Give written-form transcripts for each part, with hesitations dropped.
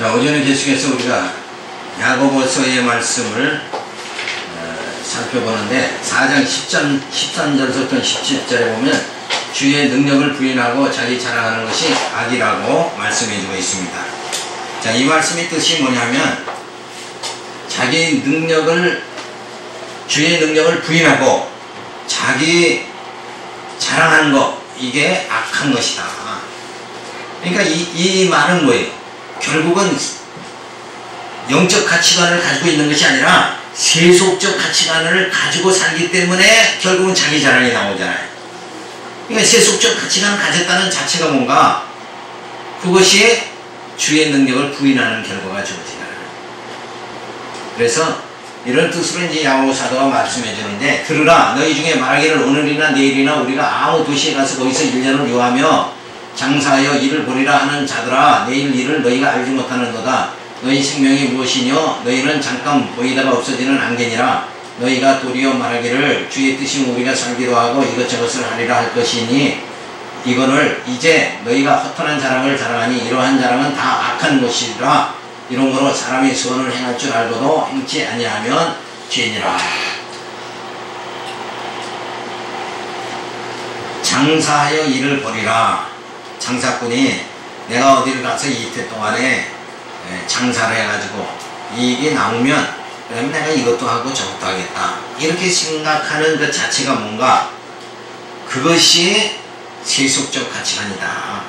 자, 오전에 계속해서 우리가 야고보서의 말씀을 살펴보는데 4장 13절부터 17절에 보면 주의 능력을 부인하고 자기 자랑하는 것이 악이라고 말씀해주고 있습니다. 자, 이 말씀의 뜻이 뭐냐면 주의 능력을 부인하고 자기 자랑하는 것, 이게 악한 것이다. 그러니까 이 말은 뭐예요? 결국은 영적 가치관을 가지고 있는 것이 아니라 세속적 가치관을 가지고 살기 때문에 결국은 자기 자랑이 나오잖아요. 그러니까 세속적 가치관을 가졌다는 자체가 뭔가 그것이 주의 능력을 부인하는 결과가 주어지잖아요. 그래서 이런 뜻으로 이제 야고보 사도가 말씀해 주는데, 들으라, 너희 중에 말하기를 오늘이나 내일이나 우리가 아무 도시에 가서 거기서 1년을 요하며 장사하여 일을 벌이라 하는 자들아, 내일 일을 너희가 알지 못하는도다. 너희 생명이 무엇이뇨? 너희는 잠깐 보이다가 없어지는 안개니라. 너희가 도리어 말하기를 주의 뜻이면 우리가 살기도 하고 이것저것을 하리라 할 것이니, 이거를 이제 너희가 허탄한 자랑을 자랑하니 이러한 자랑은 다 악한 것이라. 이런 거로 사람이 소원을 행할 줄 알고도 행치 아니하면 죄니라. 장사하여 일을 벌이라. 장사꾼이 내가 어디를 가서 이틀 동안에 장사를 해가지고 이익이 나오면 그러면 내가 이것도 하고 저것도 하겠다, 이렇게 생각하는 그 자체가 뭔가 그것이 세속적 가치관이다.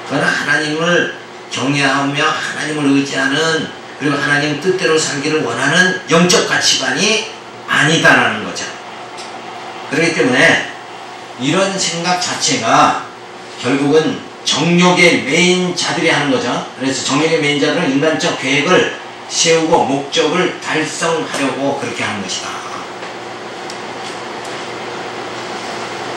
그건 하나님을 경외하며 하나님을 의지하는, 그리고 하나님 뜻대로 살기를 원하는 영적 가치관이 아니다라는 거죠. 그렇기 때문에 이런 생각 자체가 결국은 정욕의 메인 자들이 하는 거죠. 그래서 정욕의 메인 자들은 인간적 계획을 세우고 목적을 달성하려고 그렇게 하는 것이다.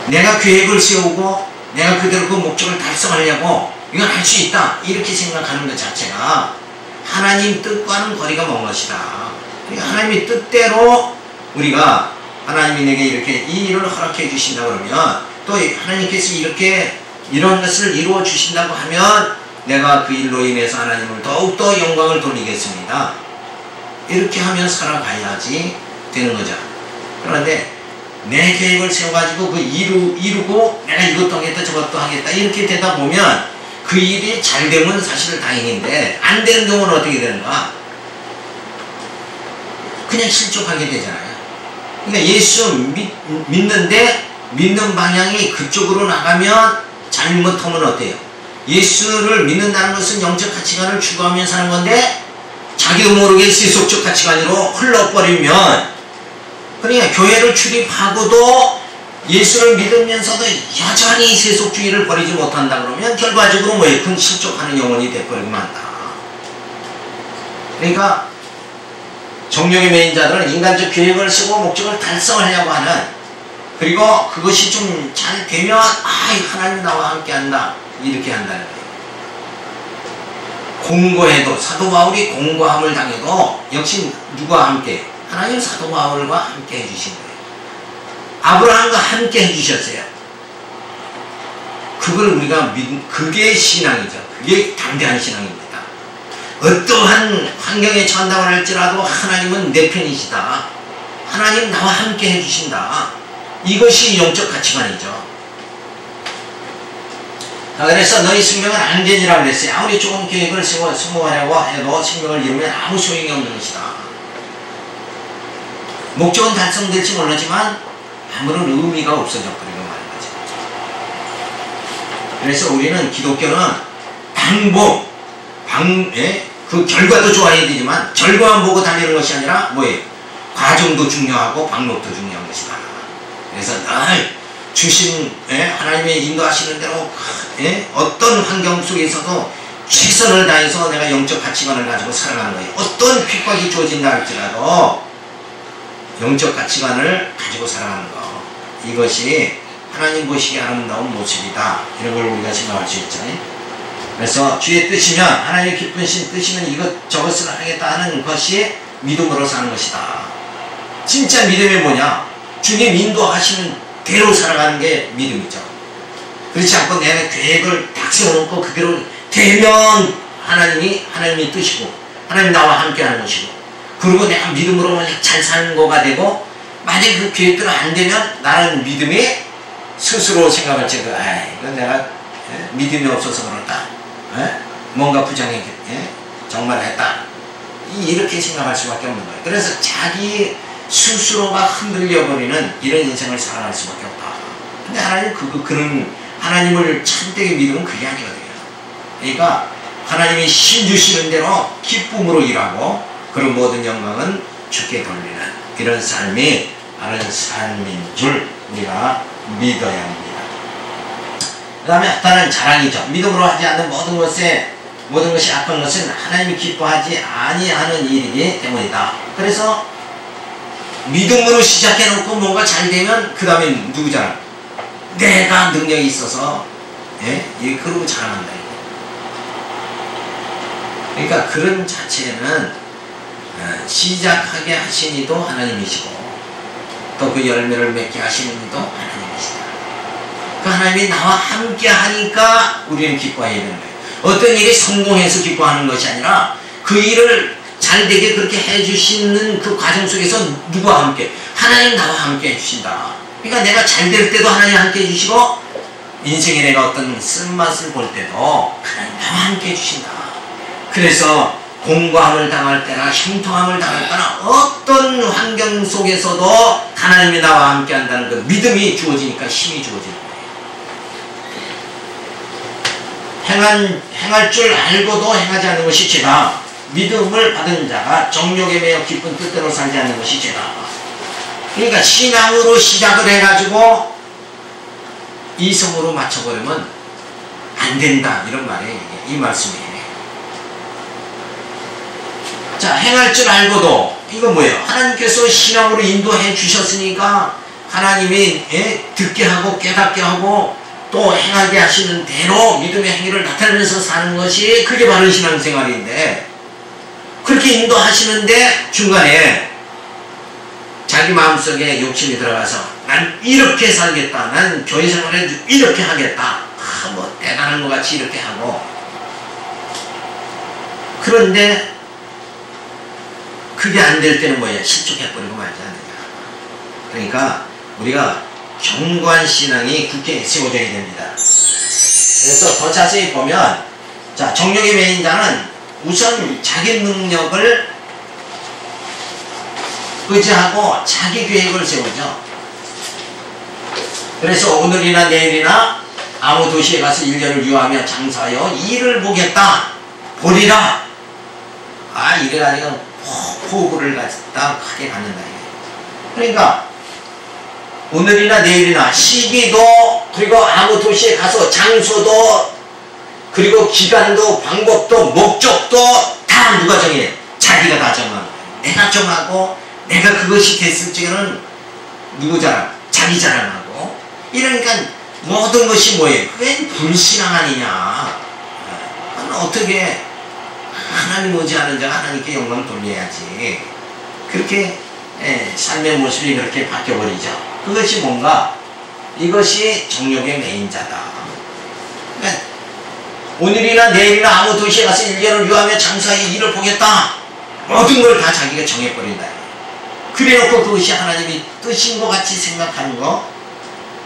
내가 계획을 세우고 내가 그대로 그 목적을 달성하려고 이건 할 수 있다, 이렇게 생각하는 것 자체가 하나님 뜻과는 거리가 먼 것이다. 그러니까 하나님의 뜻대로 우리가 하나님이 내게 이렇게 이 일을 허락해 주신다 그러면, 또 하나님께서 이렇게 이런 것을 이루어 주신다고 하면 내가 그 일로 인해서 하나님을 더욱더 영광을 돌리겠습니다, 이렇게 하면 살아가야지 되는 거죠. 그런데 내 계획을 세워가지고 그 이루고 내가 이것도 하겠다 저것도 하겠다 이렇게 되다 보면 그 일이 잘 되면 사실 다행인데 안 되는 경우는 어떻게 되는가? 그냥 실족하게 되잖아요. 그러니까 예수 믿는데 믿는 방향이 그쪽으로 나가면, 잘못하면 어때요? 예수를 믿는다는 것은 영적 가치관을 추구하며 사는 건데 자기도 모르게 세속적 가치관으로 흘러버리면, 그러니까 교회를 출입하고도 예수를 믿으면서도 여전히 세속주의를 버리지 못한다 그러면 결과적으로 뭐예요? 그건 실족하는 영혼이 되어버리기만 한다. 그러니까 정욕의 메인 자들은 인간적 계획을 쓰고 목적을 달성하려고 하는, 그리고 그것이 좀 잘 되면 하나님 나와 함께 한다, 이렇게 한다는 거예요. 공고해도, 사도 바울이 공고함을 당해도 역시 누구와 함께? 하나님 사도 바울과 함께 해주신 거예요. 아브라함과 함께 해주셨어요. 그걸 우리가 그게 신앙이죠. 그게 담대한 신앙입니다. 어떠한 환경에 처한다고 할지라도 하나님은 내 편이시다, 하나님 나와 함께 해주신다, 이것이 영적 가치관이죠. 그래서 너희 생명은 안전이라고 그랬어요. 아무리 좋은 계획을 세워 성공하려고 해도 생명을 이루면 아무 소용이 없는 것이다. 목적은 달성될지 모르지만 아무런 의미가 없어져 버리고 말인 거죠. 그래서 우리는 기독교는 그 결과도 좋아야 되지만 결과만 보고 달리는 것이 아니라 뭐예요? 과정도 중요하고 방법도 중요한 것이다. 그래서 늘 주신 하나님의 인도하시는 대로 어떤 환경 속에서도 최선을 다해서 내가 영적 가치관을 가지고 살아가는 거예요. 어떤 핍박이 주어진다 할지라도 영적 가치관을 가지고 살아가는 거, 이것이 하나님 보시기에 아름다운 모습이다, 이런 걸 우리가 생각할 수 있잖아요. 그래서 주의 뜻이면, 하나님의 기쁘신 뜻이면 이것저것을 하겠다 하는 것이 믿음으로 사는 것이다. 진짜 믿음이 뭐냐? 주님 인도하시는 대로 살아가는 게 믿음이죠. 그렇지 않고 내가 계획을 딱 세워놓고 그대로 되면 하나님이 뜻이고 하나님 나와 함께 하는 것이고, 그리고 내가 믿음으로 잘 사는 거가 되고, 만약에 그 계획대로 안 되면 나는 믿음이 스스로 생각할 때 이건 내가 믿음이 없어서 그렇다, 뭔가 부정이 정말 했다, 이렇게 생각할 수밖에 없는 거예요. 그래서 자기 스스로가 흔들려버리는 이런 인생을 살아갈 수밖에 없다. 근데 하나님 그런 하나님을 참되게 믿으면 그게 아니거든요. 그러니까 하나님이 힘 주시는 대로 기쁨으로 일하고, 그런 모든 영광은 주께 돌리는 이런 삶이 하나님 삶인 줄 우리가 믿어야 합니다. 그 다음에 다른 자랑이죠. 믿음으로 하지 않는 모든 것이 악한 것은 하나님이 기뻐하지 아니하는 일이기 때문이다. 그래서 믿음으로 시작해놓고 뭔가 잘 되면 그 다음에 누구 자랑? 내가 능력이 있어서 그러고 자랑한다. 그러니까 그런 자체는 시작하게 하신 이도 하나님이시고, 또 그 열매를 맺게 하시는 이도 하나님이시다. 그 하나님이 나와 함께 하니까 우리는 기뻐해야 되는 거예요. 어떤 일이 성공해서 기뻐하는 것이 아니라 그 일을 잘 되게 그렇게 해주시는 그 과정 속에서 누구와 함께? 하나님 나와 함께 해주신다. 그러니까 내가 잘 될 때도 하나님 함께 해주시고, 인생에 내가 어떤 쓴맛을 볼 때도 하나님 나와 함께 해주신다. 그래서 공고함을 당할 때나 형통함을 당할 때나 어떤 환경 속에서도 하나님이 나와 함께 한다는 그 믿음이 주어지니까 힘이 주어지는 거예요. 행할 줄 알고도 행하지 않는 것이 죄다. 믿음을 받은 자가 정욕에 매여 기쁜 뜻대로 살지 않는 것이 죄다. 그러니까 신앙으로 시작을 해가지고 이성으로 맞춰버리면 안 된다, 이런 말이에요. 이 말씀이에요. 자, 행할 줄 알고도, 이건 뭐예요? 하나님께서 신앙으로 인도해 주셨으니까 하나님이 듣게 하고 깨닫게 하고 또 행하게 하시는 대로 믿음의 행위를 나타내면서 사는 것이 그게 바른 신앙생활인데, 그렇게 인도하시는데 중간에 자기 마음속에 욕심이 들어가서 난 이렇게 살겠다, 난 교회 생활을 이렇게 하겠다, 뭐 대단한 것 같이 이렇게 하고, 그런데 그게 안 될 때는 뭐예요? 실족해버리고 말지 않느냐. 그러니까 우리가 견고한 신앙이 굳게 세워져야 됩니다. 그래서 더 자세히 보면, 자, 정욕에 매인 자는 우선 자기 능력을 의지하고 자기 계획을 세우죠. 그래서 오늘이나 내일이나 아무 도시에 가서 1년을 유하며 장사하여 일을 보겠다, 보리라. 이래가지고 포부를 갖다 크게 갖는다. 그러니까 오늘이나 내일이나 시기도, 그리고 아무 도시에 가서 장소도, 그리고 기간도, 방법도, 목적도 다 누가 정해? 자기가 다 정하고, 내가 정하고, 내가 그것이 됐을 적에는 누구 자랑? 자기 자랑하고. 이러니까 모든 것이 뭐예요? 그게 불신앙 아니냐. 어떻게 하나님 오지 않은 자가 하나님께 영광을 돌려야지. 그렇게 삶의 모습이 그렇게 바뀌어버리죠. 그것이 뭔가, 이것이 정욕의 매인 자다. 그러니까 오늘이나 내일이나 아무 도시에 가서 1년을 유하며 장사의 일을 보겠다, 모든 걸 다 자기가 정해버린다. 그래놓고 그것이 하나님이 뜻인 것 같이 생각하는 거,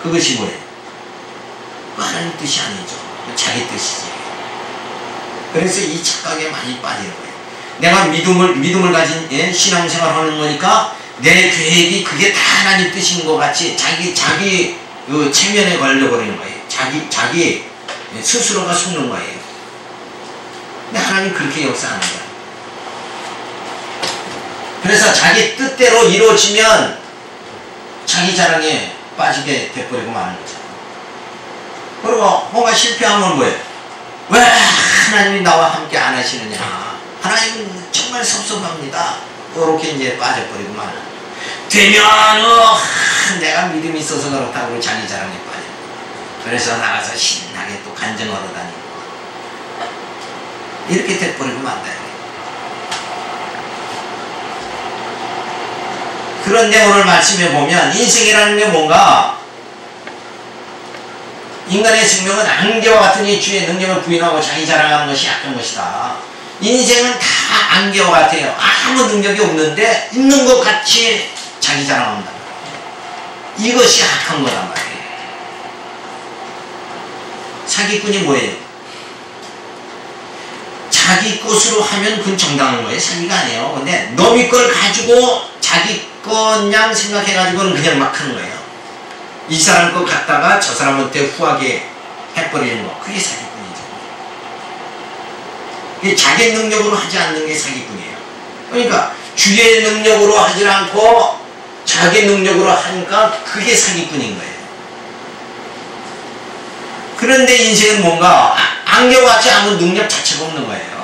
그것이 뭐예요? 하나님 뜻이 아니죠. 자기 뜻이지. 그래서 이 착각에 많이 빠지는 거예요. 내가 믿음을 가진 신앙생활 하는 거니까 내 계획이 그게 다 하나님 뜻인 것 같이 자기 그 체면에 걸려버리는 거예요. 자기 스스로가 속는 거예요. 근데 하나님 그렇게 역사하는 거예요. 그래서 자기 뜻대로 이루어지면 자기 자랑에 빠지게 돼버리고 마는 거죠. 그리고 뭔가 실패하면 뭐예요? 왜 하나님이 나와 함께 안 하시느냐, 하나님 정말 섭섭합니다, 그렇게 이제 빠져버리고 마는. 되면 내가 믿음이 있어서 그렇다고 자기 자랑에 빠져. 그래서 나가서 신나게 또 간증하러 다니고 이렇게 돼버리고 만다. 그런데 오늘 말씀에 보면 인생이라는 게 뭔가, 인간의 생명은 안개와 같으니 주의 능력을 부인하고 자기 자랑하는 것이 약한 것이다. 인생은 다 안개와 같아요. 아무 능력이 없는데 있는 것 같이 자기 자랑한다. 이것이 악한 거란 말이에요. 사기꾼이 뭐예요? 자기 것으로 하면 그건 정당한 거예요. 사기가 아니에요. 근데 너미 걸 가지고 자기 것냥 생각해가지고는 그냥 막 하는 거예요. 이 사람 것 갖다가 저 사람한테 후하게 해버리는 거. 그게 사기꾼이죠. 이게 자기 능력으로 하지 않는 게 사기꾼이에요. 그러니까 주의 능력으로 하지 않고 자기 능력으로 하니까 그게 사기꾼인 거예요. 그런데 인생은 뭔가 안개같이 아무 능력 자체가 없는 거예요.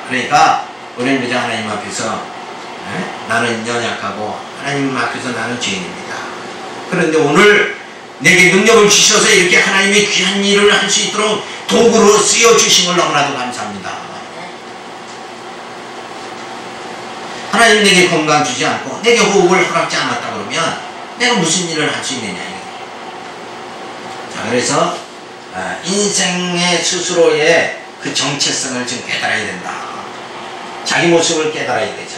그러니까 우리는 그저 하나님 앞에서 나는 연약하고 하나님 앞에서 나는 죄인입니다. 그런데 오늘 내게 능력을 주셔서 이렇게 하나님의 귀한 일을 할 수 있도록 도구로 쓰여주신 걸 너무나도 감사합니다. 하나님 내게 건강 주지 않고 내게 호흡을 허락지 않았다 그러면 내가 무슨 일을 할 수 있느냐. 자, 그래서 인생의 스스로의 그 정체성을 좀 깨달아야 된다. 자기 모습을 깨달아야 되죠.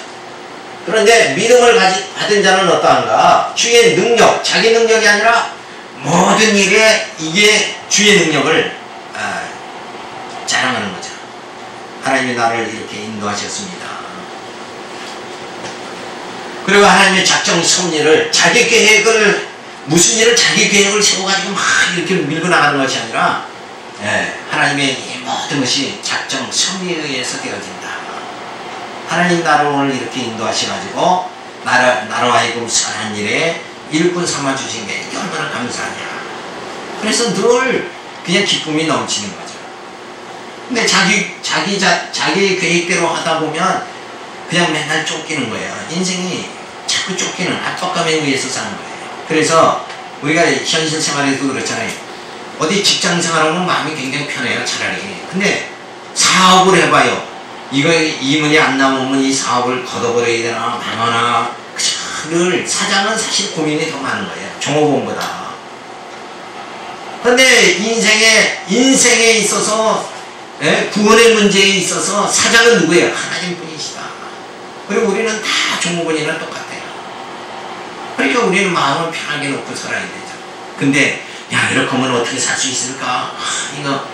그런데 믿음을 받은 자는 어떠한가? 주의 능력, 자기 능력이 아니라 모든 일에 이게 주의 능력을 자랑하는 거죠. 하나님이 나를 이렇게 인도하셨습니다. 그리고 하나님의 작정 섭리를 자기 계획을 무슨 일을 자기 계획을 세워가지고 막 이렇게 밀고 나가는 것이 아니라 하나님의 이 모든 것이 작정 섭리에 의해서 되어진다. 하나님 나를 오늘 이렇게 인도하셔가지고 나로 하여금 선한 일에 일꾼 삼아주신 게 얼마나 감사하냐. 그래서 늘 그냥 기쁨이 넘치는 거죠. 근데 자기 계획대로 하다 보면 그냥 맨날 쫓기는 거예요. 인생이 자꾸 쫓기는 압박감에 의해서 사는 거예요. 그래서 우리가 현실 생활에도 그렇잖아요. 어디 직장 생활하면 마음이 굉장히 편해요. 차라리. 근데 사업을 해봐요. 이 문이 안 나오면 이 사업을 걷어버려야 되나 망하나. 늘 사장은 사실 고민이 더 많은 거예요. 종업원보다. 근데 인생에 있어서 구원의 문제에 있어서 사장은 누구예요? 하나님 분이시다. 그리고 우리는 다 종업원이랑 똑같아요. 그러니까 우리는 마음을 편하게 놓고 살아야 되죠. 근데 야 이렇게 하면 어떻게 살 수 있을까? 이거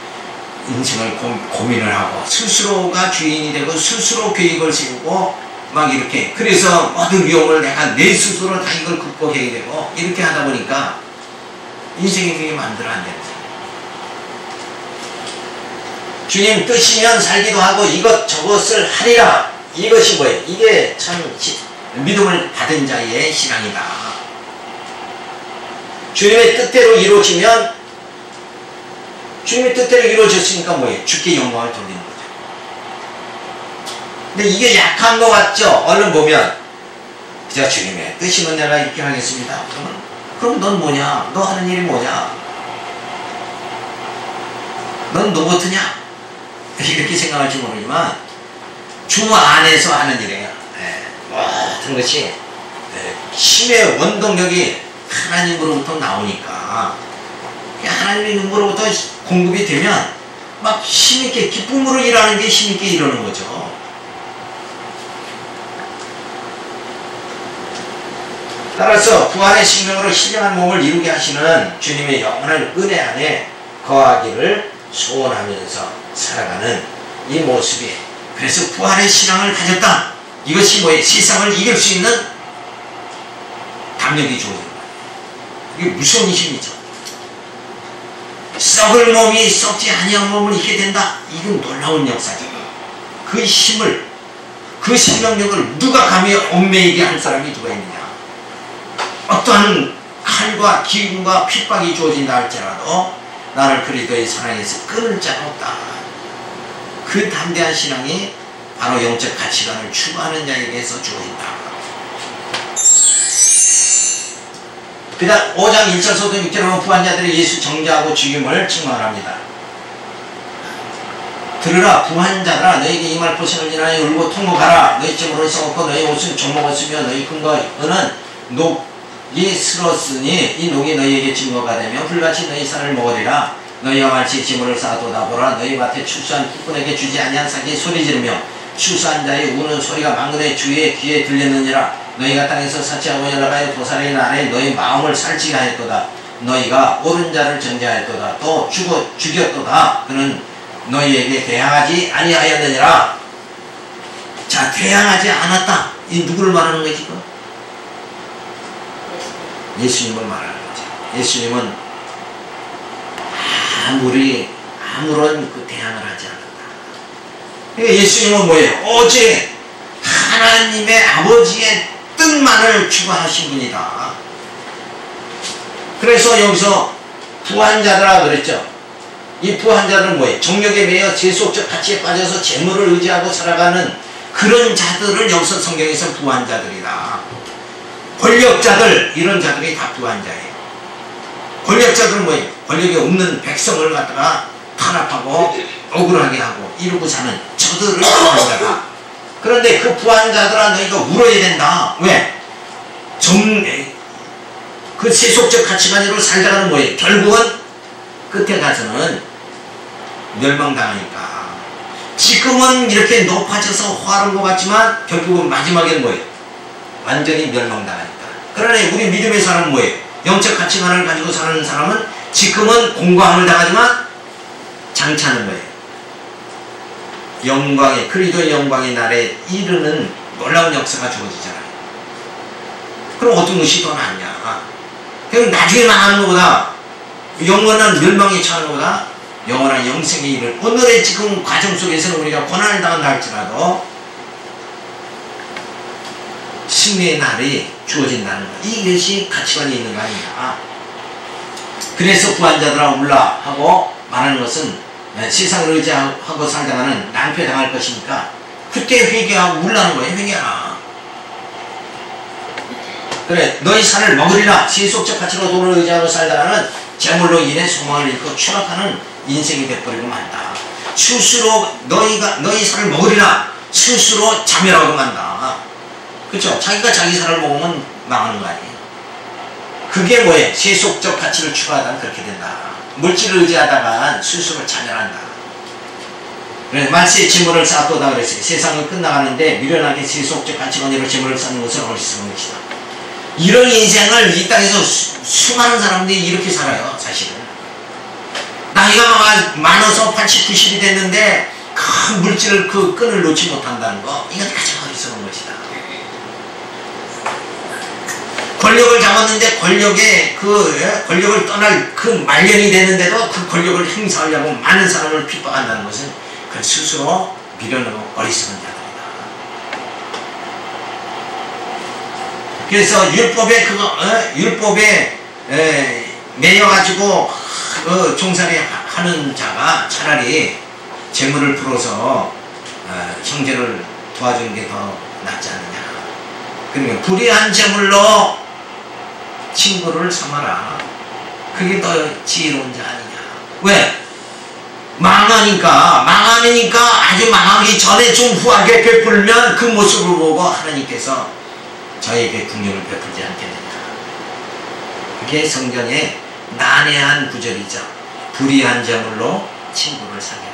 인생을 고민을 하고 스스로가 주인이 되고 스스로 계획을 세우고 막 이렇게 그래서 모든 위험을 내가 내 스스로 다 이걸 극복해야 되고 이렇게 하다 보니까 인생이 그게 마음대로 안 되는 거예요. 주님 뜻이면 살기도 하고 이것저것을 하리라. 이것이 뭐예요? 이게 참 믿음을 받은 자의 신앙이다. 주님의 뜻대로 이루어지면 주님의 뜻대로 이루어졌으니까 뭐예요? 주께 영광을 돌리는 거죠. 근데 이게 약한 것 같죠? 얼른 보면 그저 주님의 뜻이면 내가 이렇게 하겠습니다. 그럼 넌 뭐냐? 너 하는 일이 뭐냐? 넌 로봇이냐? 이렇게 생각할지 모르지만 주 안에서 하는 일이에요. 모든 것이 힘의 원동력이 하나님으로부터 나오니까 하나님의 능력으로부터 공급이 되면 막 힘있게 기쁨으로 일하는 게 힘있게 이러는 거죠. 따라서 부활의 생명으로 신령한 몸을 이루게 하시는 주님의 영원한 은혜 안에 거하기를 소원하면서 살아가는 이 모습이 그래서 부활의 신앙을 가졌다. 이것이 뭐예요? 세상을 이길 수 있는 담력이 주어진 거예요. 이게 무서운 힘이죠. 썩을 몸이 썩지 아니한 몸을 잃게 된다. 이건 놀라운 역사죠. 그 힘을 그 생명력을 누가 감히 얽매이게 할 사람이 누가 있느냐. 어떠한 칼과 기근과 핍박이 주어진다 할지라도 나를 그리스도의 사랑에서 끊을 자가 없다. 그 담대한 신앙이 바로 영적 가치관을 추구하는 자에게서 주어진다. 그 다음 5장 1절서도 6절에 보면 부한자들이 예수 정죄하고 죽임을 증언합니다. 들으라 부한자들아 너희에게 이 말 보생을 지나니 울고 통곡하라. 너희 집으로 썩었고 너희 옷은 조먹었으며 너희 근거는 이 스러스니 이 녹이 너희에게 증거가 되며 불같이 너희 살을 먹으리라. 너희와 같이 지물을 쌓아도다 보라. 너희 밭에 추수한 기꾼에게 주지 아니한 삭이 소리 지르며 추수한 자의 우는 소리가 망군의 주의 귀에 들렸느니라. 너희가 땅에서 사치하고 연락하여 도살의 날에 너희 마음을 살찌게 하였도다. 너희가 옳은 자를 정죄하였도다. 또 죽였도다. 그는 너희에게 대항하지 아니하였느니라. 자, 대항하지 않았다. 이 누구를 말하는 거지? 지금? 예수님을 말하는 거죠. 예수님은 아무런 그 대항을 하지 않았다. 그러니까 예수님은 뭐예요? 오직 하나님의 아버지의 뜻만을 추구하신 분이다. 그래서 여기서 부한자들아 그랬죠. 이 부한자들은 뭐예요? 정욕에 매여 세속적 가치에 빠져서 재물을 의지하고 살아가는 그런 자들을 여기서 성경에서 부한자들이다. 권력자들, 이런 자들이 다 부한자예요. 권력자들은 뭐예요? 권력이 없는 백성을 갖다가 탄압하고 억울하게 하고 이러고 사는 저들을 부한자다. 그런데 그 부한자들아 너희가 울어야 된다. 왜? 그 세속적 가치관으로 살다가는 뭐예요? 결국은 끝에 가서는 멸망당하니까. 지금은 이렇게 높아져서 화른 것 같지만 결국은 마지막에는 뭐예요? 완전히 멸망당하니까. 그러나 우리 믿음의 사람은 뭐예요? 영적 가치관을 가지고 사는 사람은 지금은 공고함을 당하지만 장차는 뭐예요? 영광의, 그리스도의 영광의 날에 이르는 놀라운 역사가 주어지잖아요. 그럼 어떤 것이 더 낫냐? 그럼 나중에 망하는 것보다, 영원한 멸망에 처하는 것보다 영원한 영생에 이를 오늘의 지금 과정 속에서는 우리가 고난을 당한다 할지라도 승리의 날이 주어진다는 것. 이것이 가치관이 있는 거 아닌가. 그래서 부한자들아 울라 하고 말하는 것은 세상을 의지하고 살다가는 낭패당할 것이니까 그때 회개하고 울라는 거예요. 회개하라. 그래, 너희 살을 먹으리라. 세속적 가치로 돈을 의지하고 살다가는 재물로 인해 소망을 잃고 추락하는 인생이 돼버리고 만다. 스스로 너희 살을 먹으리라. 스스로 자멸하고 만다. 그쵸? 자기가 자기 살을 먹으면 망하는 거 아니에요. 그게 뭐예요? 세속적 가치를 추구하다가 그렇게 된다. 물질을 의지하다가 스스로 자멸한다. 그래, 말세의 재물을 쌓도다 그랬어요. 세상은 끝나가는데 미련하게 세속적 가치관으로 재물을 쌓는 것은 어리석은 것이다. 이런 인생을 이 땅에서 수많은 사람들이 이렇게 살아요. 사실은 나이가 많아서 80, 90이 됐는데 그 물질을 그 끈을 놓지 못한다는 거, 이건 가장 어리석은 것이다. 권력을 잡았는데 권력을 떠날 그 말년이 되는데도 그 권력을 행사하려고 많은 사람을 핍박한다는 것은 그 스스로 미련하고 어리석은 자들이다. 그래서 율법에 매여가지고 종살이 하는 자가 차라리 재물을 풀어서 형제를 도와주는 게 더 낫지 않느냐. 그러니까 불의한 재물로 친구를 삼아라. 그게 더 지혜로운 자 아니냐. 왜? 망하니까 아주 망하기 전에 좀 후하게 베풀면 그 모습을 보고 하나님께서 저에게 긍휼을 베풀지 않겠느냐. 그게 성경의 난해한 구절이죠. 불의한 재물로 친구를 사귀라.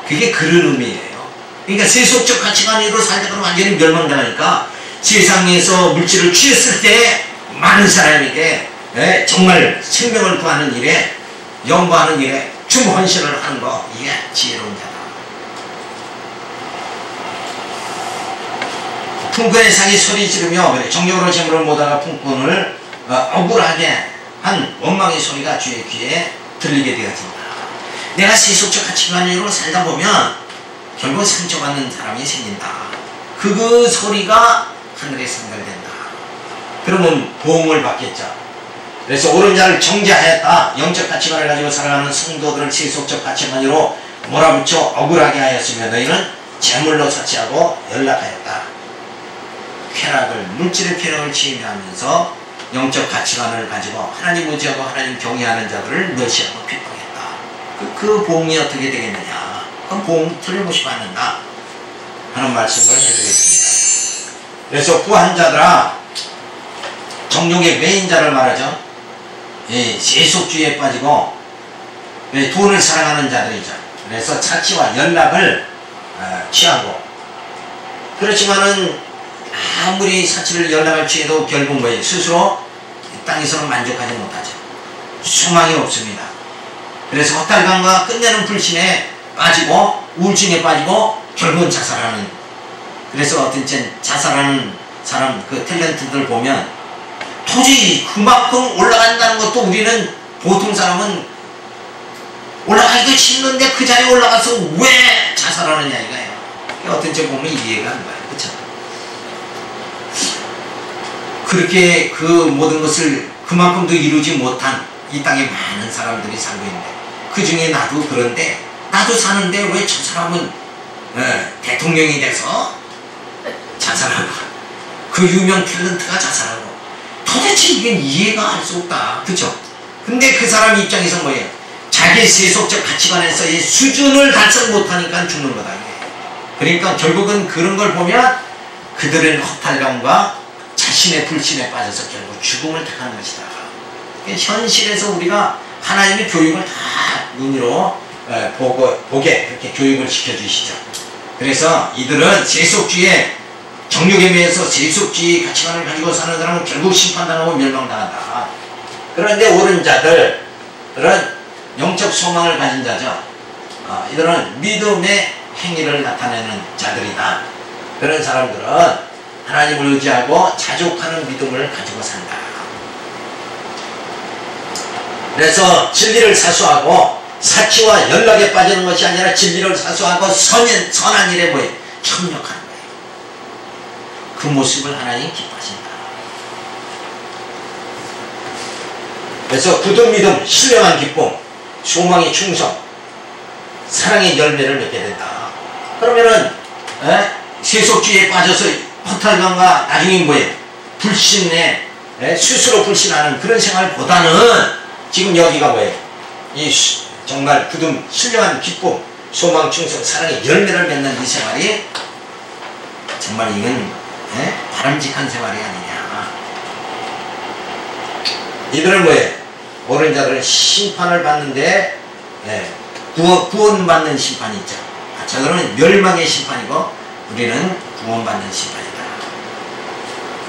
그게 그런 의미예요. 그러니까 세속적 가치관으로 살다가 완전히 멸망당하니까 세상에서 물질을 취했을 때 많은 사람에게 정말 생명을 구하는 일에, 연구하는 일에 충혼신을 하는 거, 이게 지혜로운 자다. 풍권의 상이 소리 지르며 정력으로 재물을 모다가 풍권을 억울하게 한 원망의 소리가 주의 귀에 들리게 되어진다. 내가 세속적 가치관으로 살다 보면 결국 상처받는 사람이 생긴다. 그 소리가 하늘에 상달된다. 그러면 보응을 받겠죠. 그래서 옳은 자를 정죄하였다. 영적 가치관을 가지고 살아가는 성도들을 세속적 가치관으로 몰아붙여 억울하게 하였으며 너희는 재물로 사치하고 연락하였다. 물질의 쾌락을 취하면서 영적 가치관을 가지고 하나님 의지하고 하나님 경외하는 자들을 멸시하고 핍박했다. 그 보응이 어떻게 되겠느냐. 그럼 보응 틀림없이 받는다 하는 말씀을 해드리겠습니다. 그래서 부한 자들아 정욕의 매인자를 말하죠. 세속주의에 빠지고 돈을 사랑하는 자들이죠. 그래서 차치와 연락을 취하고, 그렇지만은 아무리 사치를 연락을 취해도 결국 뭐예요? 스스로 땅에서는 만족하지 못하죠. 소망이 없습니다. 그래서 헛달감과 끝내는 불신에 빠지고 우울증에 빠지고 결국은 자살하는. 그래서 어떤 자살하는 사람 그 탤런트들 보면 도저히 그만큼 올라간다는 것도 우리는 보통 사람은 올라가기도 힘든데 그 자리에 올라가서 왜 자살하느냐 이거예요. 어떤 점 보면 이해가 안 가요. 그렇죠? 그렇게 그 모든 것을 그만큼도 이루지 못한 이 땅에 많은 사람들이 살고 있는데, 그 중에 나도 그런데, 나도 사는데 왜 저 사람은 대통령이 돼서 자살하고 그 유명 탤런트가 자살하고, 도대체 이게 이해가 할 수 없다. 그쵸? 근데 그 사람 입장에서 뭐예요? 자기 세속적 가치관에서의 수준을 달성 못하니까 죽는 거다. 그러니까 결국은 그런 걸 보면 그들은 허탈감과 자신의 불신에 빠져서 결국 죽음을 택하는 것이다. 현실에서 우리가 하나님의 교육을 다 눈으로 보게 그렇게 교육을 시켜주시죠. 그래서 이들은 세속주의에 정욕에 매여서 세속주의 가치관을 가지고 사는 사람은 결국 심판당하고 멸망당한다. 그런데 옳은 자들은 영적 소망을 가진 자죠. 이들은 믿음의 행위를 나타내는 자들이다. 그런 사람들은 하나님을 의지하고 자족하는 믿음을 가지고 산다. 그래서 진리를 사수하고 사치와 연락에 빠지는 것이 아니라 진리를 사수하고 선한 일에 뭐예요? 협력하는 거예요. 그 모습을 하나님 기뻐하신다. 그래서 굳은 믿음, 신령한 기쁨, 소망의 충성, 사랑의 열매를 맺게 된다. 그러면은 세속주의에 빠져서 허탈감과 나중에 뭐예요? 불신에 스스로 불신하는 그런 생활보다는 지금 여기가 뭐예요? 이 정말 굳은 신령한 기쁨, 소망, 충성, 사랑의 열매를 맺는 이 생활이 정말 이건 바람직한 생활이 아니냐. 이들은 뭐예요? 옳은 자들은 심판을 받는데 구원받는 심판이 있죠. 저들은 멸망의 심판이고 우리는 구원받는 심판이다.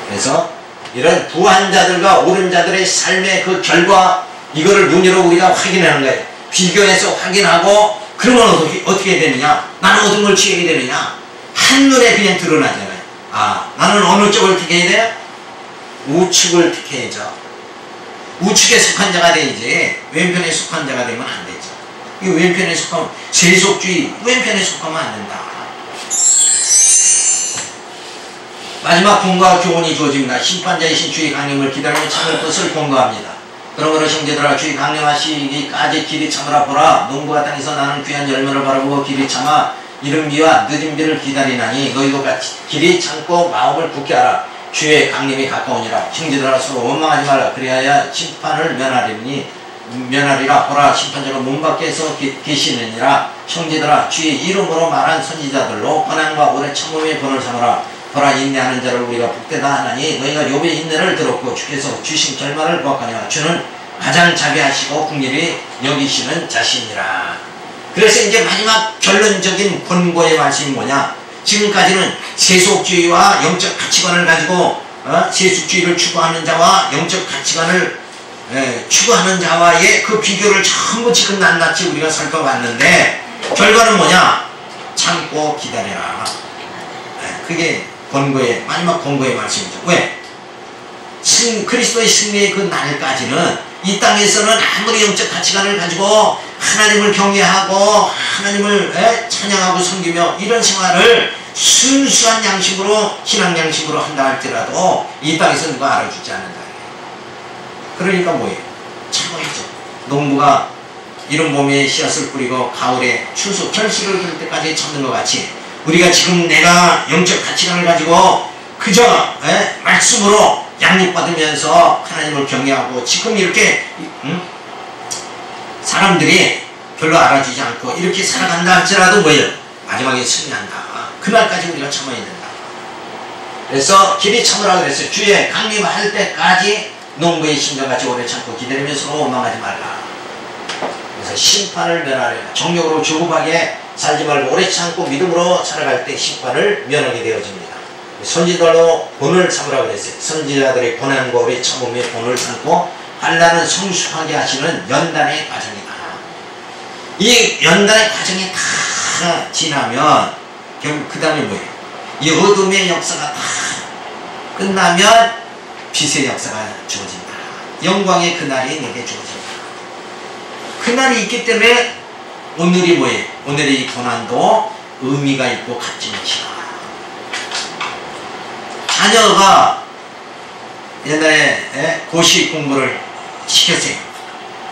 그래서 이런 부한 자들과 옳은 자들의 삶의 그 결과, 이거를 눈으로 우리가 확인하는 거예요. 비교해서 확인하고, 그러면 어떻게 되느냐? 나는 어떤 걸 취해야 되느냐? 한눈에 그냥 드러나잖아요. 나는 어느 쪽을 택해야 돼요? 우측을 택해야죠. 우측에 속한 자가 되지 왼편에 속한 자가 되면 안 되죠. 이 왼편에 속하면 세속주의, 왼편에 속하면 안 된다. 마지막 공과 교훈이 주어집니다. 심판자이신 주의 강림을 기다리며 참을 것을 권고합니다. 그러므로 형제들아, 주의 강림하시기까지 길이 참으라. 보라, 농부가 땅에서 나는 귀한 열매를 바라보고 길이 참아 이른 비와 늦은 비를 기다리나니 너희도 같이 길이 참고 마음을 굳게 하라. 주의 강림이 가까우니라. 형제들아, 서로 원망하지 말라. 그리하여 심판을 면하리라. 보라, 심판자가 문 밖에서 계시느니라. 형제들아, 주의 이름으로 말한 선지자들로 고난과 오래 참음의 본을 삼으라. 보라, 인내하는 자를 우리가 복되다 하나니 너희가 욥의 인내를 들었고 주께서 주신 결말을 보았거니와 주는 가장 자비하시고 긍휼히 여기시는 자신이라. 그래서 이제 마지막 결론적인 권고의 말씀이 뭐냐? 지금까지는 세속주의와 영적 가치관을 가지고 세속주의를 추구하는 자와 영적 가치관을 추구하는 자와의 그 비교를 전부 지금 낱낱이 우리가 살펴봤는데, 결과는 뭐냐? 참고 기다려라. 그게 마지막 권고의 말씀이죠. 왜? 그리스도의 승리의 그 날까지는 이 땅에서는 아무리 영적 가치관을 가지고 하나님을 경외하고 하나님을 찬양하고 섬기며 이런 생활을 순수한 양식으로, 신앙 양식으로 한다 할지라도 이 땅에서 누가 알아주지 않는다. 그러니까 뭐예요? 참아야죠. 농부가 이른 봄에 씨앗을 뿌리고 가을에 결실을 줄 때까지 참는 것 같이, 우리가 지금 내가 영적 가치관을 가지고 그저 말씀으로 양육받으면서 하나님을 경외하고 지금 이렇게 사람들이 별로 알아주지 않고 이렇게 살아간다 할지라도 뭐예요? 마지막에 승리한다. 그날까지 우리가 참아야 된다. 그래서 길이 참으라 그랬어요. 주의 강림할 때까지 농부의 심정같이 오래 참고 기다리면서 원망하지 말라. 그래서 심판을 면하려 정욕으로 조급하게 살지 말고 오래 참고 믿음으로 살아갈 때 심판을 면하게 되어집니다. 선지자들로 본을 삼으라 그랬어요. 선지자들의 고난과 오래 참음에 본을 삼고 한란은 성숙하게 하시는 연단의 과정이다. 이 연단의 과정이 다 지나면 결국 그 다음에 뭐예요? 이 어둠의 역사가 다 끝나면 빛의 역사가 주어진다. 영광의 그날이 내게 주어진다. 그날이 있기 때문에 오늘이 뭐예요? 오늘의 이 고난도 의미가 있고 값진 것이다. 자녀가 옛날에 고시 공부를 시켰어요.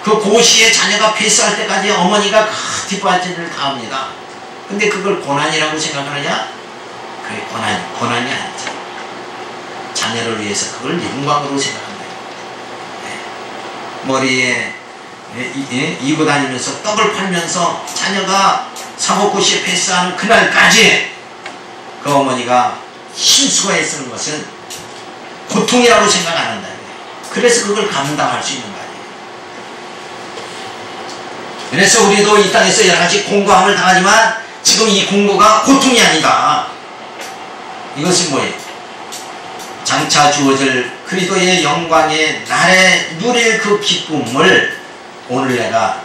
그 고시에 자녀가 패스할 때까지 어머니가 뒷바지를 다 합니다. 근데 그걸 고난이라고 생각하느냐? 그게 고난이 아니죠. 자녀를 위해서 그걸 영광으로 생각한다. 머리에 이고 다니면서 떡을 팔면서 자녀가 사법고시에 패스하는 그날까지 그 어머니가 힘쓰고 애쓰는 것은 고통이라고 생각 안 한다. 그래서 그걸 감당할 수 있는 거 아니에요. 그래서 우리도 이 땅에서 여러가지 공고함을 당하지만 지금 이 공고가 고통이 아니다. 이것이 뭐예요? 장차 주어질 그리스도의 영광의 날에 누릴 그 기쁨을 오늘 내가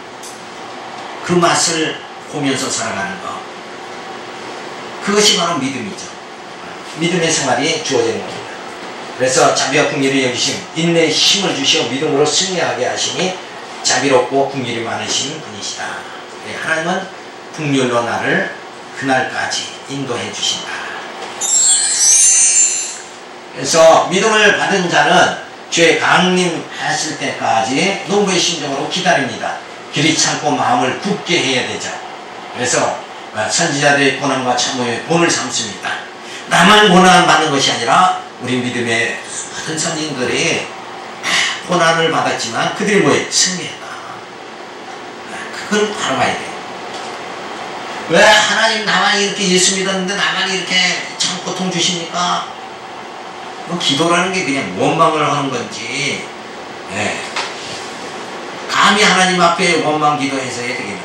그 맛을 보면서 살아가는 것. 그것이 바로 믿음이죠. 믿음의 생활이 주어지는 겁니다. 그래서 자비와 긍휼을 여기심 인내에 힘을 주시어 믿음으로 승리하게 하시니 자비롭고 긍휼이 많으신 분이시다. 하나님은 긍휼로 나를 그날까지 인도해 주신다. 그래서 믿음을 받은 자는 주의 강림하실 때까지 농부의 심정으로 기다립니다. 길이 참고 마음을 굳게 해야 되죠. 그래서 선지자들의 고난과 참음의 본을 삼습니다. 나만 고난 받는 것이 아니라 우리 믿음의 모든 선진들이 고난을 받았지만 그들이 뭐예요? 승리했다. 그걸 바로 봐야 돼요. 왜 하나님 나만 이렇게 예수 믿었는데 나만 이렇게 참 고통 주십니까? 뭐 기도라는 게 그냥 원망을 하는 건지, 감히 하나님 앞에 원망 기도해서 해야 되겠느냐.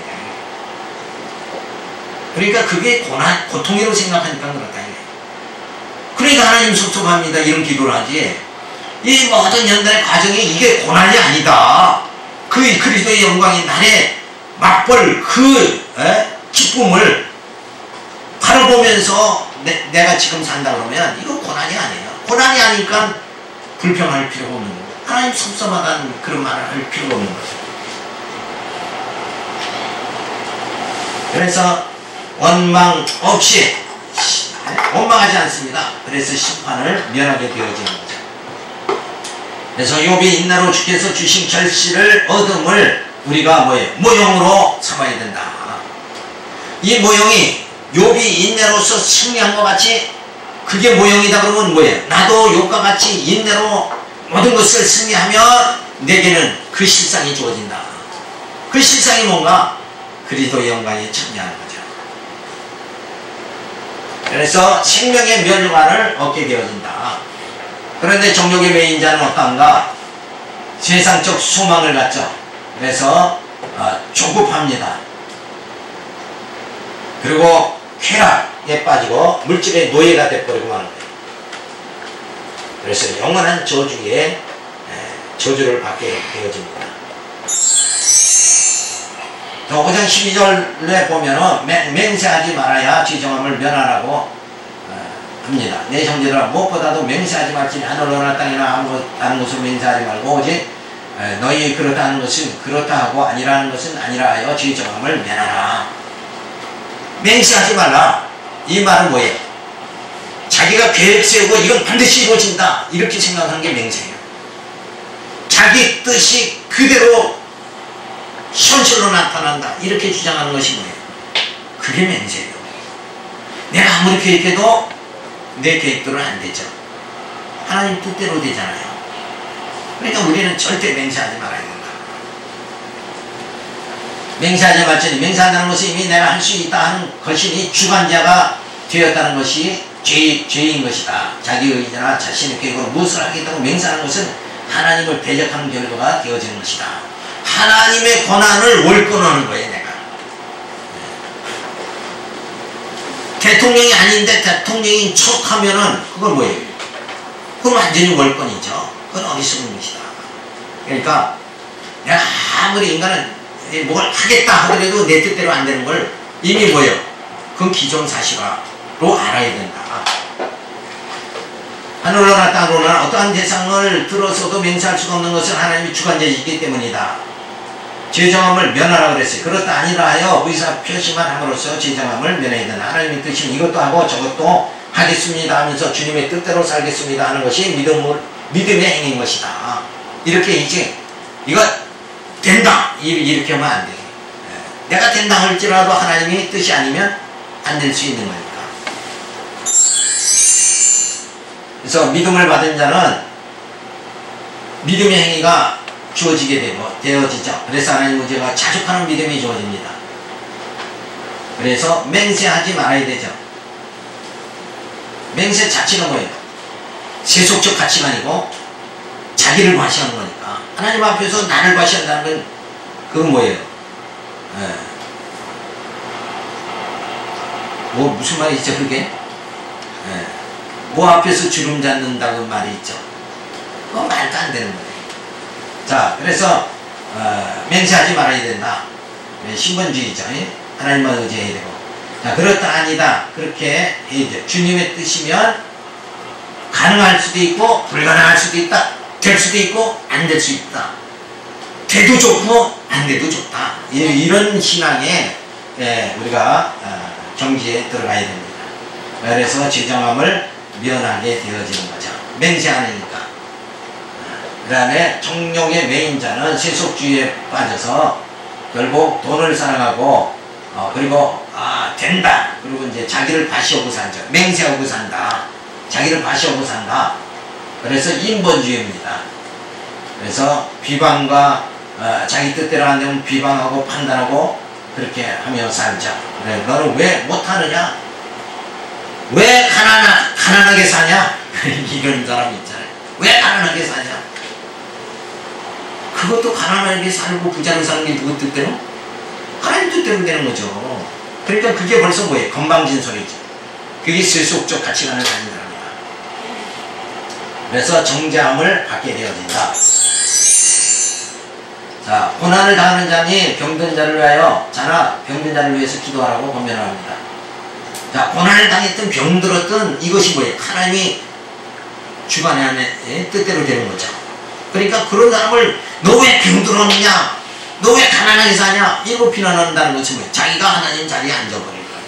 그러니까 그게 고통이라고 생각하니까 그렇다. 그러니까 하나님 섭섭합니다 이런 기도를 하지, 이 모든 연단의 과정이 이게 고난이 아니다. 그 그리스도의 영광의 날에 맛볼 그 기쁨을 바로 보면서 내가 지금 산다 그러면 이거 고난이 아니에요. 고난이 아니니까 불평할 필요가 없는 거예요. 하나님 섭섭하다는 그런 말을 할 필요가 없는 거죠. 그래서 원망 없이 원망하지 않습니다. 그래서 심판을 면하게 되어지는 거죠. 그래서 욥이 인내로 주께서 주신 결실을 얻음을 우리가 뭐예요? 모형으로 삼아야 된다. 이 모형이 욥이 인내로서 승리한 것 같이 그게 모형이다 그러면 뭐예요? 나도 욥과 같이 인내로 모든 것을 승리하면 내게는 그 실상이 주어진다. 그 실상이 뭔가? 그리스도의 영광에 참여하는 거죠. 그래서 생명의 면류관을 얻게 되어진다. 그런데 정욕의 매인자는 어떤가? 세상적 소망을 갖죠. 그래서 조급합니다. 그리고 쾌락에 빠지고 물질의 노예가 되어버리고 마는 거예요. 그래서 영원한 저주에 저주를 받게 되어집니다. 5장 12절에 보면은 맹세하지 말아야 지정함을 면하라고 합니다. 내 형제들아 무엇보다도 맹세하지 말지니 하늘로나 땅이나 다른 곳을 맹세하지 말고 오직 너희 그렇다 하는 것은 그렇다 하고 아니라는 것은 아니라 하여 지정함을 면하라. 맹세하지 말라. 이 말은 뭐예요? 자기가 계획 세우고 이건 반드시 이루어진다 이렇게 생각하는 게 맹세예요. 자기 뜻이 그대로 현실로 나타난다 이렇게 주장하는 것이 뭐예요? 그게 맹세예요. 내가 아무리 계획해도 내 계획대로는 안 되죠. 하나님 뜻대로 되잖아요. 그러니까 우리는 절대 맹세하지 말아야 된다. 맹세하지 말지니 맹세한다는 것이 이미 내가 할 수 있다 하는 것이니 주관자가 되었다는 것이 죄인 것이다. 자기 의지나 자신의 계획으로 무엇을 하겠다고 맹세하는 것은 하나님을 대적하는 결과가 되어지는 것이다. 하나님의 권한을 월권하는 거예요, 내가. 대통령이 아닌데 대통령인 척 하면은 그건 뭐예요? 그건 완전히 월권이죠. 그건 어리석은 것이다. 그러니까 내가 아무리 인간은 뭘 하겠다 하더라도 내 뜻대로 안 되는 걸 이미 뭐예요? 그건 기존사실화로 알아야 된다. 하늘로나 땅으로나 어떠한 대상을 들어서도 맹세할 수가 없는 것은 하나님이 주관자이기 때문이다. 죄정함을 면하라 그랬어요. 그렇다 아니라 하여 의사표시만 함으로써 죄정함을 면해야 된다. 하나님의 뜻이면 이것도 하고 저것도 하겠습니다 하면서 주님의 뜻대로 살겠습니다 하는 것이 믿음의 행인 것이다. 이렇게 이제 이거 된다 이렇게 하면 안 돼요. 내가 된다 할지라도 하나님의 뜻이 아니면 안 될 수 있는 거니까. 그래서 믿음을 받은 자는 믿음의 행위가 주어지게 되어지죠. 그래서 하나님은 제가 자족하는 믿음이 주어집니다. 그래서 맹세하지 말아야 되죠. 맹세 자체가 뭐예요? 세속적 가치관이고 자기를 과시하는 거니까. 하나님 앞에서 나를 과시한다는 건 그건 뭐예요? 뭐 무슨 말이 있죠 그게? 뭐 앞에서 주름 잡는다고 말이 있죠. 그거 말도 안 되는 거예요. 자, 그래서 맹세하지 말아야 된다. 신본주의죠. 하나님만 의지해야 되고. 자, 그렇다 아니다. 그렇게 해야 돼요. 주님의 뜻이면 가능할 수도 있고 불가능할 수도 있다. 될 수도 있고 안 될 수 있다. 돼도 좋고 안 돼도 좋다. 이런 신앙에 우리가 경지에 들어가야 됩니다. 그래서 죄정함을 면하게 되어지는 거죠. 맹세하니까. 그 다음에 정욕의 매인자는 세속주의에 빠져서 결국 돈을 사랑하고 그리고 된다. 그리고 이제 자기를 과시하고 산죠. 맹세하고 산다. 자기를 과시하고 산다. 그래서 인본주의입니다. 그래서 비방과 자기 뜻대로 안 되면 비방하고 판단하고 그렇게 하며 살죠. 그래, 너는 왜 못하느냐? 왜 가난하게 사냐? 이런 사람 있잖아요. 왜 가난하게 사냐? 그것도 가난하게 살고 부자로 사는 게 누구 뜻대로? 하나님 뜻대로 되는 거죠. 그러니까 그게 벌써 뭐예요? 건방진소리죠. 그게 세속적 가치관을 가진 사람이야. 그래서 정죄함을 받게 되어진다. 자, 고난을 당하는 자니 병든 자를 위하여 자나 병든 자를 위해서 기도하라고 권면을 합니다. 자, 고난을 당했든 병들었든 이것이 뭐예요? 하나님이 주관의 뜻대로 되는 거죠. 그러니까 그런 사람을 너 왜 병들었느냐? 너 왜 가난하게 사냐? 이거 비난한다는 것은 뭐예요? 자기가 하나님 자리에 앉아버릴 거예요.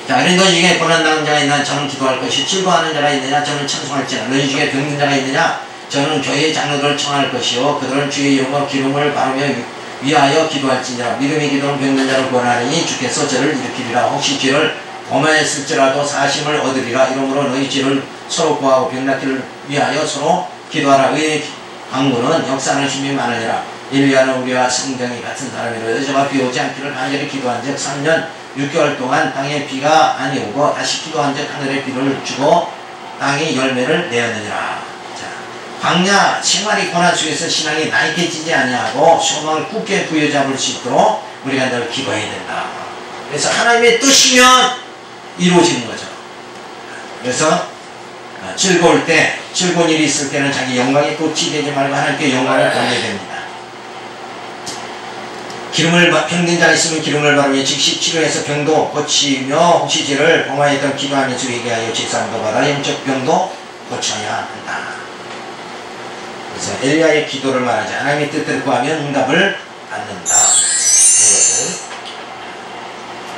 자, 그런 것 중에 고난당한 자가 있느냐? 저는 기도할 것이 즐거워하는 자가 있느냐? 저는 찬송할지라. 너희 중에 병든 자가 있느냐? 저는 교회의 장로들을 청할 것이요 그들은 주의 이름으로 기름을 바르며 위하여 기도할지니라. 믿음의 기도는 병든 자를 구원하리니 주께서 저를 일으키리라. 혹시 죄를 범하였을지라도 사심을 얻으리라. 이러므로 너희 죄를 서로 구하고 병낫기를 위하여 서로 기도하라. 의의 강구는 역사하는 힘이 많으니라. 일리야는 우리와 성경이 같은 사람이라. 여자가 비 오지 않기를 간절히 기도한 즉 3년 6개월 동안 땅에 비가 아니 오고 다시 기도한 즉 하늘에 비를 주고 땅이 열매를 내었느니라. 광야 생활이 고난 속에서 신앙이 나이게지지 아니하고 소망을 굳게 부여잡을 수 있도록 우리가 늘 기도해야 된다. 그래서 하나님의 뜻이면 이루어지는 거죠. 그래서 즐거울 때, 즐거운 일이 있을 때는 자기 영광에 돛이 되지 말고 하나님께 영광을 돌려야 됩니다. 병든 자가 있으면 기름을 바르며 즉시 치료해서 병도 고치며 혹시 죄를 범하였던 기도하면서 회개하여 제사함도 받아 영적 병도 고쳐야 한다. 그래서 엘리야의 기도를 말하지 하나님의 뜻대로 구하면 응답을 받는다. 이것을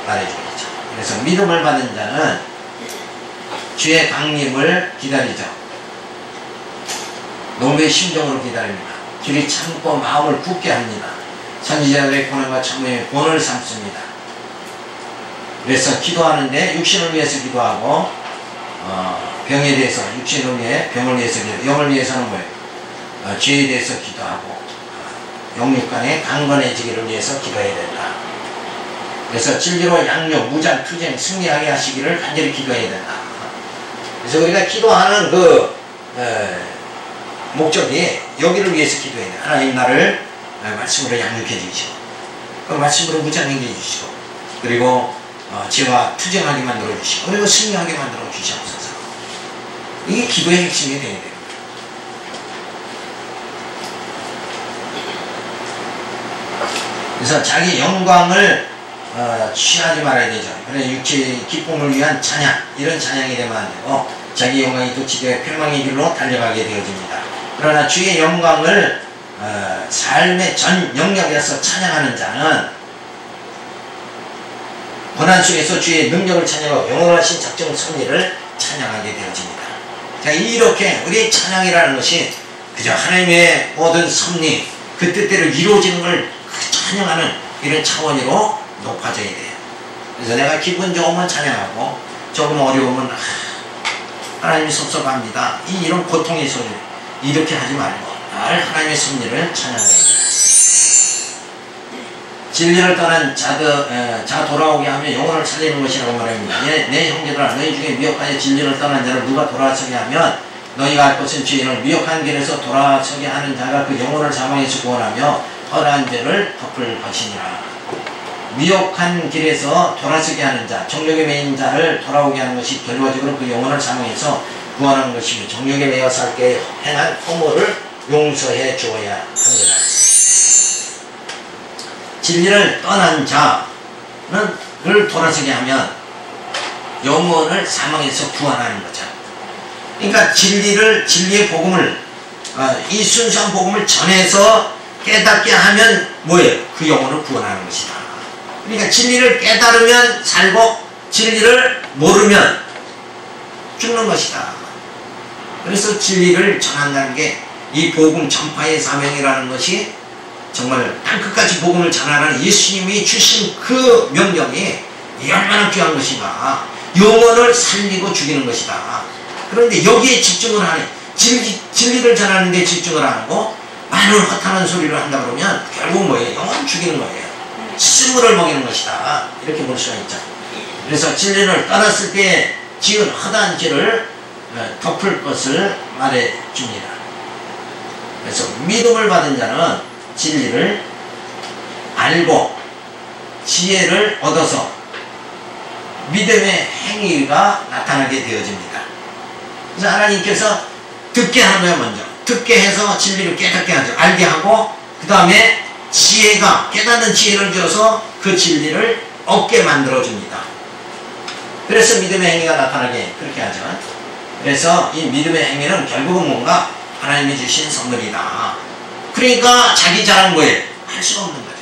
말해주겠죠. 그래서 믿음을 받은 자는 주의 강림을 기다리죠. 노매의 심정으로 기다립니다. 길이 참고 마음을 굳게 합니다. 선지자들의 고난과 참음에 본을 삼습니다. 그래서 기도하는데 육신을 위해서 기도하고 병에 대해서 육신을 위해 병을 위해서 기도, 영을 위해서는 뭐예요? 죄에 대해서 기도하고 영육간의 강건해지기를 위해서 기도해야 된다. 그래서 진리로 양육, 무장, 투쟁, 승리하게 하시기를 간절히 기도해야 된다. 그래서 우리가 기도하는 그 목적이 여기를 위해서 기도해야 돼. 하나님 나를 말씀으로 양육해 주시고 그 말씀으로 무장해 주시고 그리고 죄와 투쟁하게 만들어 주시고 그리고 승리하게 만들어 주시옵소서. 이게 기도의 핵심이 되어야 돼요. 그래서 자기 영광을 취하지 말아야 되죠. 그래서 육체의 기쁨을 위한 찬양, 이런 찬양이 되면 안 되고 자기 영광이 도치되 멸망의 길로 달려가게 되어집니다. 그러나 주의 영광을 삶의 전 영역에서 찬양하는 자는 고난 속에서 주의 능력을 찬양하고 영원하신 작정 섭리를 찬양하게 되어집니다. 자, 이렇게 우리의 찬양이라는 것이 그저 하나님의 모든 섭리, 그 뜻대로 이루어지는 걸 찬양하는 이런 차원으로 높아져야 돼요. 그래서 내가 기분 좋으면 찬양하고 조금 어려우면 하나님이 섭섭합니다. 이런 고통의 소리 이렇게 하지 말고 늘 하나님의 섭리를 찬양해야 돼요. 진리를 떠난 자 돌아오게 하며 영혼을 살리는 것이라고 말합니다. 내 형제들아 너희 중에 미혹하여 진리를 떠난 자를 누가 돌아서게 하면 너희가 알 것은 주인을 미혹한 길에서 돌아서게 하는 자가 그 영혼을 사망에서 구원하며 허다한 죄를 덮을 것이니라. 미혹한 길에서 돌아서게 하는 자, 정욕에 매인 자를 돌아오게 하는 것이 결과적으로 그 영혼을 사망해서 구원하는 것이며 정욕에 매여 살게 행한 허물을 용서해 주어야 합니다. 진리를 떠난 자는 를 돌아서게 하면 영혼을 사망해서 구원하는 거죠. 그러니까 진리의 복음을 이 순수한 복음을 전해서 깨닫게 하면 뭐예요? 그 영혼을 구원하는 것이다. 그러니까 진리를 깨달으면 살고 진리를 모르면 죽는 것이다. 그래서 진리를 전한다는 게 이 복음 전파의 사명이라는 것이 정말 땅끝까지 복음을 전하라는 예수님이 주신 그 명령이 얼마나 귀한 것인가. 영혼을 살리고 죽이는 것이다. 그런데 여기에 집중을 하네. 진리를 전하는 데 집중을 안 하고 많은 허탄한 소리를 한다 그러면 결국 뭐예요? 영혼 죽이는 거예요. 스스로를 먹이는 것이다. 이렇게 볼 수가 있죠. 그래서 진리를 떠났을 때 지은 허다한 죄를 덮을 것을 말해 줍니다. 그래서 믿음을 받은 자는 진리를 알고 지혜를 얻어서 믿음의 행위가 나타나게 되어집니다. 그래서 하나님께서 듣게 하는 거예요. 먼저 듣게 해서 진리를 깨닫게 하죠. 알게 하고 그 다음에 지혜가 깨닫는 지혜를 줘서 그 진리를 얻게 만들어줍니다. 그래서 믿음의 행위가 나타나게 그렇게 하죠. 그래서 이 믿음의 행위는 결국은 뭔가 하나님이 주신 선물이다. 그러니까 자기 자랑 뭐예요? 할 수가 없는 거죠.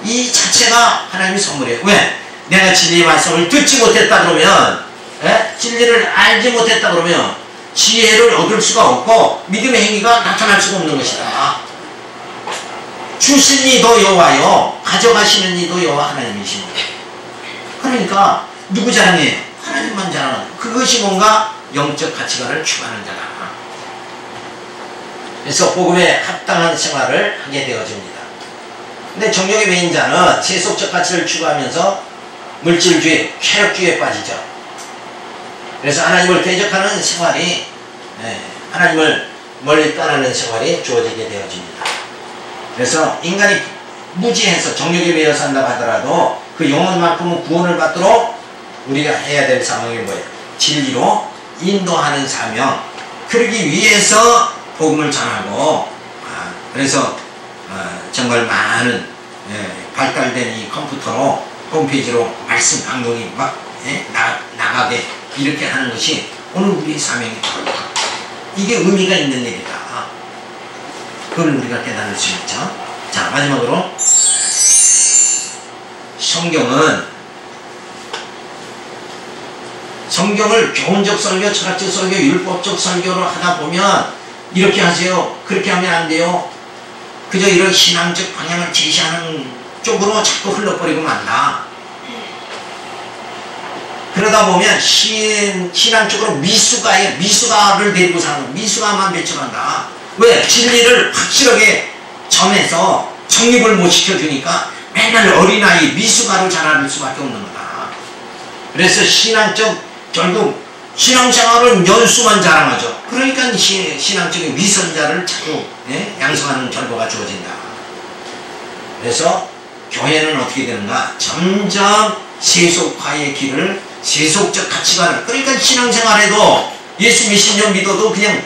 이 자체가 하나님의 선물이에요. 왜? 내가 진리의 말씀을 듣지 못했다 그러면 진리를 알지 못했다 그러면 지혜를 얻을 수가 없고 믿음의 행위가 나타날 수가 없는 것이다. 주신 이도 여호와요 가져가시는 이도 여호와 하나님이십니다. 그러니까 누구 자랑이에요? 하나님만 자랑하는 그것이 뭔가 영적 가치관을 추구하는 자다. 그래서 복음에 합당한 생활을 하게 되어집니다. 근데 정욕의 매인 자는 세속적 가치를 추구하면서 물질주의, 쾌락주의에 빠지죠. 그래서 하나님을 대적하는 생활이 하나님을 멀리 떠나는 생활이 주어지게 되어집니다. 그래서 인간이 무지해서 정욕에 매여 산다고 하더라도 그 영혼만큼은 구원을 받도록 우리가 해야 될 사명이 뭐예요? 진리로 인도하는 사명. 그러기 위해서 복음을 전하고 그래서 정말 많은 발달된 이 컴퓨터로 홈페이지로 말씀 방송이 막 나가게 이렇게 하는 것이 오늘 우리의 사명이다. 이게 의미가 있는 일이다. 그걸 우리가 깨달을 수 있죠. 자, 마지막으로 성경을 교훈적 설교, 철학적 설교, 율법적 설교로 하다 보면 이렇게 하세요. 그렇게 하면 안 돼요. 그저 이런 신앙적 방향을 제시하는 쪽으로 자꾸 흘러버리고 만다. 그러다 보면 신앙 쪽으로 미수가를 데리고 사는 미수가만 배출한다. 왜? 진리를 확실하게 전해서 정립을 못 시켜주니까 맨날 어린아이 미수가를 자라는 수밖에 없는 거다. 그래서 신앙적 결국 신앙생활은 연수만 자랑하죠. 그러니까 신앙적인 위선자를 자꾸 양성하는 결과가 주어진다. 그래서 교회는 어떻게 되는가? 점점 세속화의 길을, 세속적 가치관을, 그러니까 신앙생활에도 예수 몇십 년 믿어도 그냥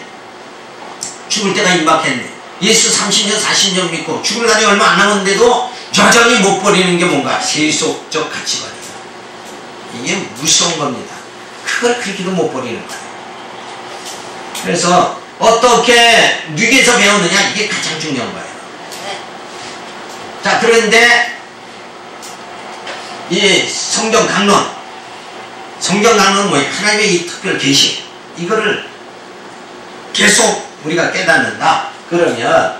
죽을 때가 임박했네. 예수 30년 40년 믿고 죽을 날이 얼마 안 남았는데도 여전히 못 버리는 게 뭔가? 세속적 가치관이다. 이게 무서운 겁니다. 그걸 그렇게도 못 버리는 거예요. 그래서 어떻게 누구에서 배우느냐, 이게 가장 중요한 거예요. 자, 그런데 이 성경 강론은 뭐예요? 하나님의 이 특별 계시, 이거를 계속 우리가 깨닫는다. 그러면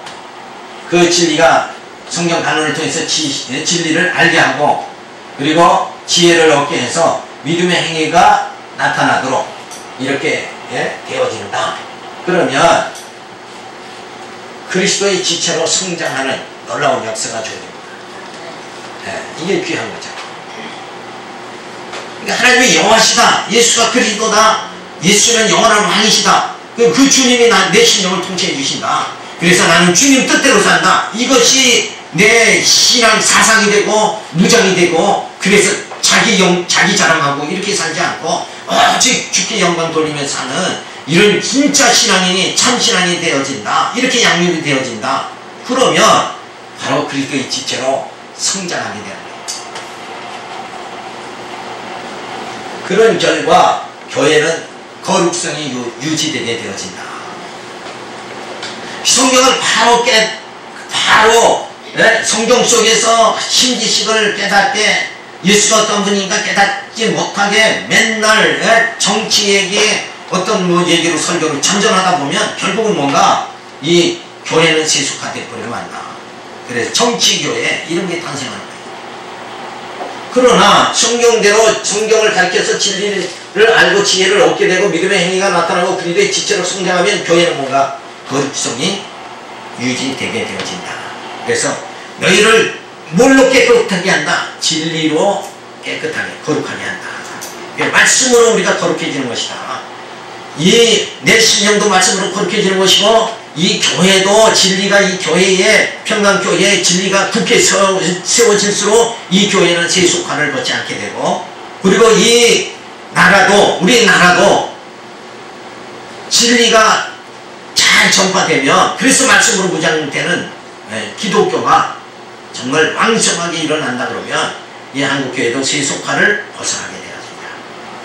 그 진리가 성경 강론을 통해서 진리를 알게 하고, 그리고 지혜를 얻게 해서 믿음의 행위가 나타나도록 이렇게 되어진다. 그러면 그리스도의 지체로 성장하는 놀라운 역사가 주어집니다. 이게 귀한 거죠. 그러니까 하나님의 영화시다. 예수가 그리스도다. 예수는 영원한 왕이시다. 그 주님이 내 심령을 통치해 주신다. 그래서 나는 주님 뜻대로 산다. 이것이 내 신앙 사상이 되고 무장이 되고, 그래서 자기 자랑하고 이렇게 살지 않고 오직 주께 영광 돌리며 사는 이런 진짜 신앙인이 참신앙이 되어진다. 이렇게 양육이 되어진다. 그러면 바로 그리스도의 지체로 성장하게 되는 거예요. 그런 결과 교회는 거룩성이 유지되게 되어진다. 성경을 바로 성경 속에서 신지식을 깨닫게, 예수가 어떤 분인가 깨닫지 못하게 맨날 정치 얘기, 어떤 얘기로 설교를 전전하다 보면 결국은 뭔가 이 교회는 세속화돼 버리고 만다. 그래서 정치교회 이런 게 탄생하는 거예요. 그러나 성경대로 성경을 가르쳐서 진리를 알고 지혜를 얻게 되고 믿음의 행위가 나타나고 그리스도의 지체로 성장하면 교회는 뭔가 거룩성이 유지되게 되어진다. 그래서 너희를 뭘로 깨끗하게 한다? 진리로 깨끗하게 거룩하게 한다. 말씀으로 우리가 거룩해지는 것이다. 이 내 신령도 말씀으로 거룩해지는 것이고, 이 교회도 진리가, 이 교회의 평강교회의 진리가 굳게 세워질수록 이 교회는 세속화를 받지 않게 되고, 그리고 이 나라도, 우리 나라도 진리가 잘 전파되면, 그래서 말씀으로 무장되는 기독교가 정말 왕성하게 일어난다. 그러면 이 한국교회도 세속화를 벗어나게 되어진다.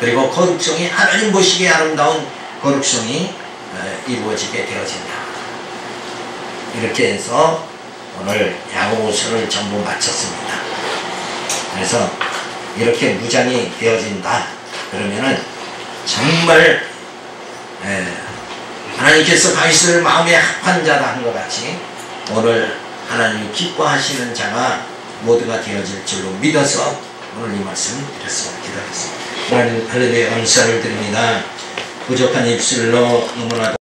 그리고 거룩성이, 하나님 보시기에 아름다운 거룩성이 이루어지게 되어진다. 이렇게 해서 오늘 야고보서를 전부 마쳤습니다. 그래서 이렇게 무장이 되어진다. 그러면은 정말 하나님께서 바이스를 마음에 합한 자다 한 것 같이 오늘 하나님이 기뻐하시는 자가 모두가 되어질 줄로 믿어서 오늘 이 말씀을 드렸습니다. 기도하겠습니다. 하나님 할렐루야 감사를 드립니다. 부족한 입술로 너무나도